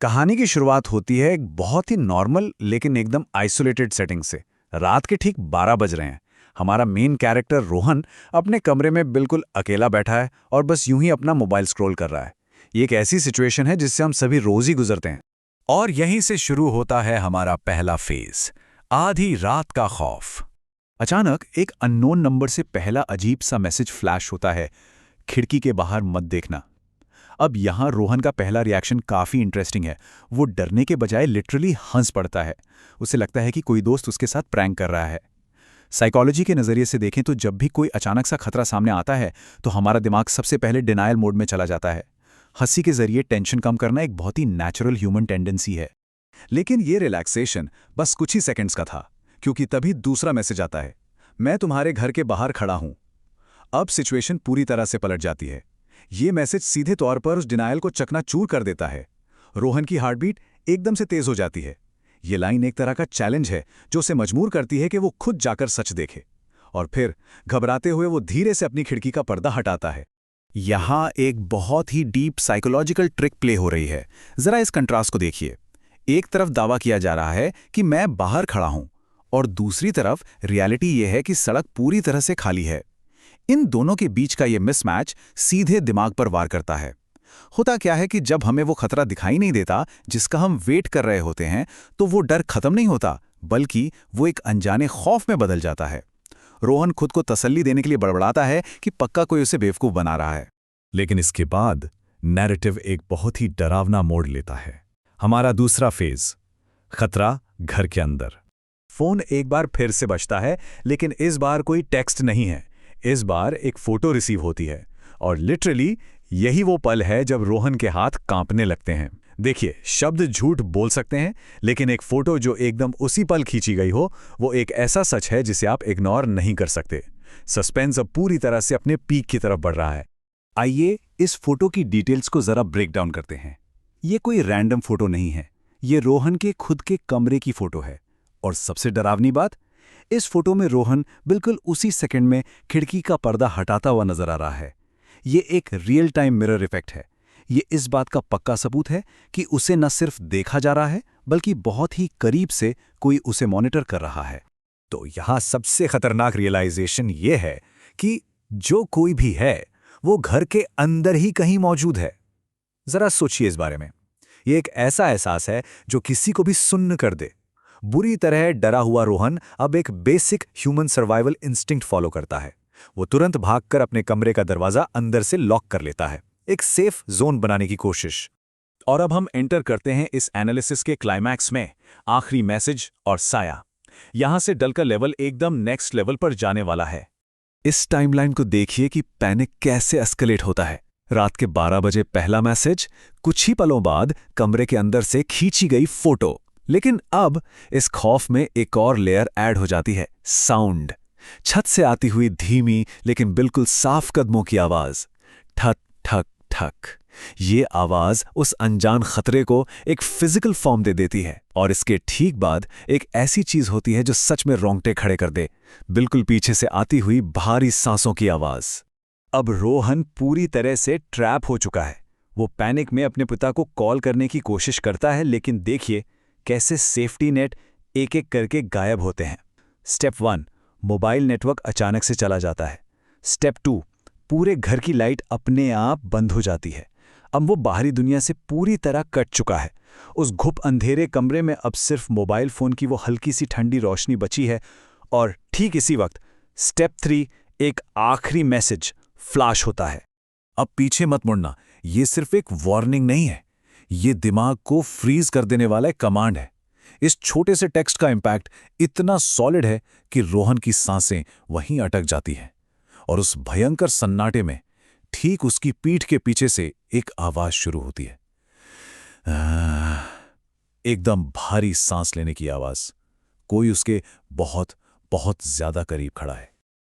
कहानी की शुरुआत होती है एक बहुत ही नॉर्मल लेकिन एकदम आइसोलेटेड सेटिंग से। रात के ठीक 12 बज रहे हैं। हमारा मेन कैरेक्टर रोहन अपने कमरे में बिल्कुल अकेला बैठा है और बस यूं ही अपना मोबाइल स्क्रॉल कर रहा है। ये एक ऐसी सिचुएशन है जिससे हम सभी रोज ही गुजरते हैं। और यहीं से शुरू होता है हमारा पहला फेज, आधी रात का खौफ। अचानक एक अननोन नंबर से पहला अजीब सा मैसेज फ्लैश होता है, खिड़की के बाहर मत देखना। अब यहाँ रोहन का पहला रिएक्शन काफ़ी इंटरेस्टिंग है। वो डरने के बजाय लिटरली हंस पड़ता है। उसे लगता है कि कोई दोस्त उसके साथ प्रैंक कर रहा है। साइकोलॉजी के नज़रिए से देखें तो जब भी कोई अचानक सा खतरा सामने आता है तो हमारा दिमाग सबसे पहले डिनायल मोड में चला जाता है। हंसी के जरिए टेंशन कम करना एक बहुत ही नेचुरल ह्यूमन टेंडेंसी है। लेकिन ये रिलैक्सेशन बस कुछ ही सेकंड्स का था, क्योंकि तभी दूसरा मैसेज आता है, मैं तुम्हारे घर के बाहर खड़ा हूं। अब सिचुएशन पूरी तरह से पलट जाती है। ये मैसेज सीधे तौर पर उस डिनायल को चकनाचूर कर देता है। रोहन की हार्टबीट एकदम से तेज हो जाती है। ये लाइन एक तरह का चैलेंज है जो उसे मजबूर करती है कि वो खुद जाकर सच देखे। और फिर घबराते हुए वो धीरे से अपनी खिड़की का पर्दा हटाता है। यहाँ एक बहुत ही डीप साइकोलॉजिकल ट्रिक प्ले हो रही है। जरा इस कंट्रास्ट को देखिए। एक तरफ दावा किया जा रहा है कि मैं बाहर खड़ा हूं और दूसरी तरफ रियलिटी यह है कि सड़क पूरी तरह से खाली है। इन दोनों के बीच का ये मिसमैच सीधे दिमाग पर वार करता है। होता क्या है कि जब हमें वो खतरा दिखाई नहीं देता जिसका हम वेट कर रहे होते हैं, तो वो डर खत्म नहीं होता, बल्कि वो एक अनजाने खौफ में बदल जाता है। रोहन खुद को तसल्ली देने के लिए बड़बड़ाता है कि पक्का कोई उसे बेवकूफ बना रहा है। लेकिन इसके बाद नैरेटिव एक बहुत ही डरावना मोड़ लेता है। हमारा दूसरा फेज, खतरा घर के अंदर। फोन एक बार फिर से बजता है, लेकिन इस बार कोई टेक्स्ट नहीं है। इस बार एक फोटो रिसीव होती है और लिटरली यही वो पल है जब रोहन के हाथ कांपने लगते हैं। देखिए, शब्द झूठ बोल सकते हैं, लेकिन एक फोटो जो एकदम उसी पल खींची गई हो, वो एक ऐसा सच है जिसे आप इग्नोर नहीं कर सकते। सस्पेंस अब पूरी तरह से अपने पीक की तरफ बढ़ रहा है। आइए इस फोटो की डिटेल्स को जरा ब्रेक डाउन करते हैं। ये कोई रैंडम फोटो नहीं है, ये रोहन के खुद के कमरे की फोटो है। और सबसे डरावनी बात, इस फोटो में रोहन बिल्कुल उसी सेकंड में खिड़की का पर्दा हटाता हुआ नजर आ रहा है। ये एक रियल टाइम मिरर इफेक्ट है। ये इस बात का पक्का सबूत है कि उसे न सिर्फ देखा जा रहा है, बल्कि बहुत ही करीब से कोई उसे मॉनिटर कर रहा है। तो यहां सबसे खतरनाक रियलाइजेशन ये है कि जो कोई भी है वो घर के अंदर ही कहीं मौजूद है। जरा सोचिए इस बारे में। ये एक ऐसा एहसास है जो किसी को भी सुन्न कर दे। बुरी तरह डरा हुआ रोहन अब एक basic human survival instinct follow करता है। वो तुरंत भागकर अपने कमरे का दरवाजा अंदर से लॉक कर लेता है, एक सेफ जोन बनाने की कोशिश। और अब हम एंटर करते हैं इस एनालिसिस के क्लाइमैक्स में, आखिरी मैसेज और साया। यहां से डल का लेवल एकदम नेक्स्ट लेवल पर जाने वाला है। इस टाइमलाइन को देखिए कि पैनिक कैसे एस्केलेट होता है। रात के 12 बजे पहला मैसेज, कुछ ही पलों बाद कमरे के अंदर से खींची गई फोटो। लेकिन अब इस खौफ में एक और लेयर ऐड हो जाती है, साउंड। छत से आती हुई धीमी लेकिन बिल्कुल साफ कदमों की आवाज, ठक ठक ठक। ये आवाज उस अनजान खतरे को एक फिजिकल फॉर्म दे देती है। और इसके ठीक बाद एक ऐसी चीज होती है जो सच में रोंगटे खड़े कर दे, बिल्कुल पीछे से आती हुई भारी सांसों की आवाज। अब रोहन पूरी तरह से ट्रैप हो चुका है। वो पैनिक में अपने पिता को कॉल करने की कोशिश करता है, लेकिन देखिए कैसे सेफ्टी नेट एक एक करके गायब होते हैं। स्टेप 1, मोबाइल नेटवर्क अचानक से चला जाता है। स्टेप 2, पूरे घर की लाइट अपने आप बंद हो जाती है। अब वो बाहरी दुनिया से पूरी तरह कट चुका है। उस घुप अंधेरे कमरे में अब सिर्फ मोबाइल फोन की वो हल्की सी ठंडी रोशनी बची है। और ठीक इसी वक्त स्टेप 3, एक आखिरी मैसेज फ्लैश होता है। अब पीछे मत मुड़ना, ये सिर्फ एक वार्निंग नहीं है, ये दिमाग को फ्रीज कर देने वाला एक कमांड है। इस छोटे से टेक्स्ट का इंपैक्ट इतना सॉलिड है कि रोहन की सांसें वहीं अटक जाती हैं। और उस भयंकर सन्नाटे में ठीक उसकी पीठ के पीछे से एक आवाज शुरू होती है, एकदम भारी सांस लेने की आवाज। कोई उसके बहुत बहुत ज्यादा करीब खड़ा है।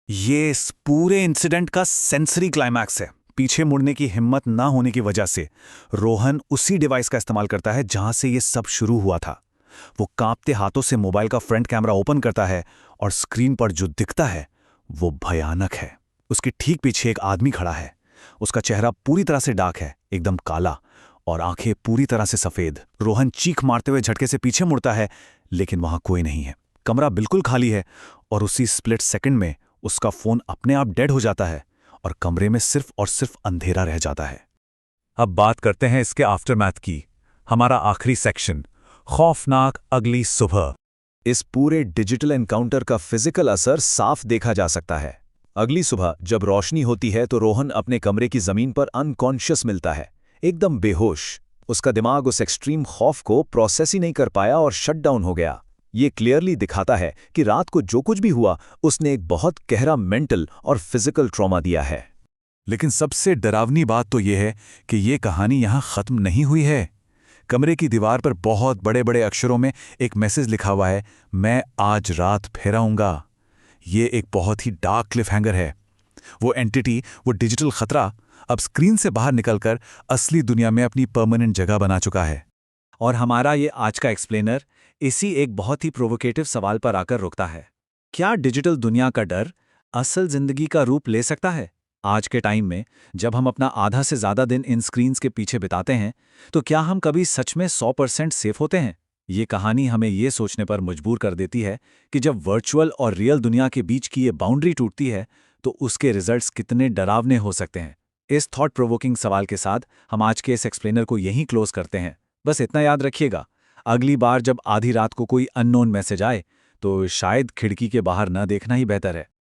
ये इस पूरे इंसिडेंट का सेंसरी क्लाइमैक्स है। पीछे मुड़ने की हिम्मत ना होने की वजह से रोहन उसी डिवाइस का इस्तेमाल करता है जहां से ये सब शुरू हुआ था। वो कांपते हाथों से मोबाइल का फ्रंट कैमरा ओपन करता है और स्क्रीन पर जो दिखता है वो भयानक है। उसके ठीक पीछे एक आदमी खड़ा है। उसका चेहरा पूरी तरह से डार्क है, एकदम काला, और आंखें पूरी तरह से सफेद। रोहन चीख मारते हुए झटके से पीछे मुड़ता है, लेकिन वहां कोई नहीं है। कमरा बिल्कुल खाली है और उसी स्प्लिट सेकंड में उसका फोन अपने आप डेड हो जाता है और कमरे में सिर्फ और सिर्फ अंधेरा रह जाता है। अब बात करते हैं इसके आफ्टरमैथ की, हमारा आखिरी सेक्शन, खौफनाक अगली सुबह। इस पूरे डिजिटल एनकाउंटर का फिजिकल असर साफ देखा जा सकता है। अगली सुबह जब रोशनी होती है तो रोहन अपने कमरे की जमीन पर अनकॉन्शियस मिलता है, एकदम बेहोश। उसका दिमाग उस एक्सट्रीम खौफ को प्रोसेस ही नहीं कर पाया और शट डाउन हो गया। ये क्लियरली दिखाता है कि रात को जो कुछ भी हुआ उसने एक बहुत गहरा मेंटल और फिजिकल ट्रॉमा दिया है। लेकिन सबसे डरावनी बात तो यह है कि ये कहानी यहाँ खत्म नहीं हुई है। कमरे की दीवार पर बहुत बड़े बड़े अक्षरों में एक मैसेज लिखा हुआ है, मैं आज रात फिर आऊंगा। ये एक बहुत ही डार्क क्लिफ हैंगर है। वो एंटिटी, वो डिजिटल खतरा अब स्क्रीन से बाहर निकलकर असली दुनिया में अपनी परमानेंट जगह बना चुका है। और हमारा ये आज का एक्सप्लेनर इसी एक बहुत ही प्रोवोकेटिव सवाल पर आकर रुकता है। क्या डिजिटल दुनिया का डर असल जिंदगी का रूप ले सकता है? आज के टाइम में जब हम अपना आधा से ज़्यादा दिन इन स्क्रीन्स के पीछे बिताते हैं, तो क्या हम कभी सच में 100% सेफ होते हैं? ये कहानी हमें ये सोचने पर मजबूर कर देती है कि जब वर्चुअल और रियल दुनिया के बीच की ये बाउंड्री टूटती है तो उसके रिजल्ट्स कितने डरावने हो सकते हैं। इस थॉट प्रोवोकिंग सवाल के साथ हम आज के इस एक्सप्लेनर को यहीं क्लोज करते हैं। बस इतना याद रखिएगा, अगली बार जब आधी रात को कोई अननोन मैसेज आए तो शायद खिड़की के बाहर न देखना ही बेहतर है।